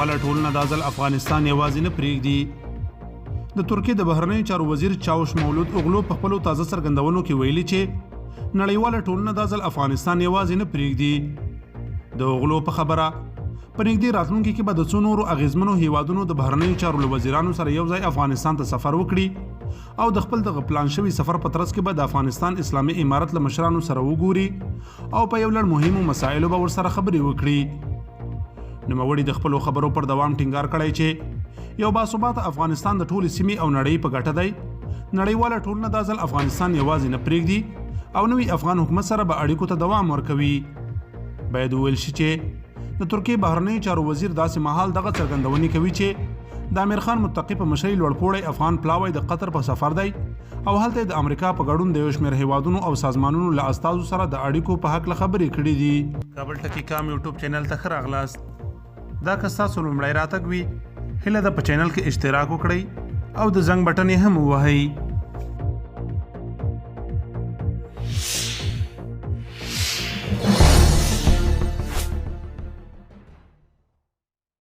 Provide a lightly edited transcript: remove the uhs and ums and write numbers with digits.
نړیواله ټولنه داځل افغانستان یوازې نه پرېږدي. د ترکیې د بهرنیو چارو وزیر چاووش مولود اوغلو په خپلو تازه څرګندونو کې ویلي چې نړیواله ټولنه داځل افغانستان یوازې نه پرېږدي. د اوغلو په خبره په نږدې راتلونکي کې به د څو نورو اغیزمنو هیوادونو د بهرنیو چارو له وزیرانو سره یو ځای افغانستان ته سفر وکړي او د خپل دغه پلان شوي سفر په ترڅ کې به د افغانستان اسلامي امارت له مشرانو سره وګوري او په یو لړ مهمو مسایلو به ورسره خبرې وکړي. نوموړي د خپلو خبرو پر دوام ټینګار کړی چې یو باثباته افغانستان د ټولې سیمې او نړۍ په ګټه دی. نړیواله ټولنه داځل افغانستان یوازې نه پرېږدي او نوي افغان حکومت سره به اړیکو ته دوام ورکوي. باید وویل شي چې د ترکیې بهرنیو چارو وزیر داسې مهال دغه څرګندونې کوي چې د امیر خان متقي په مشرۍ لوړپوړی افغان پلاوی د قطر په سفر دی او هلته د امریکا په ګډون د یو شمېر هیوادونو او سازمانونو له استازو سره د اړیکو په هکله خبرې کړې دي. کابل ټکی کام یوټیوب چینل ته ښه راغلاست. دا که ستاسو لومړی راتګ وي هیله ده په چینل کې اشتراک وکړئ او د زنګ بټن یې هم ووهئ.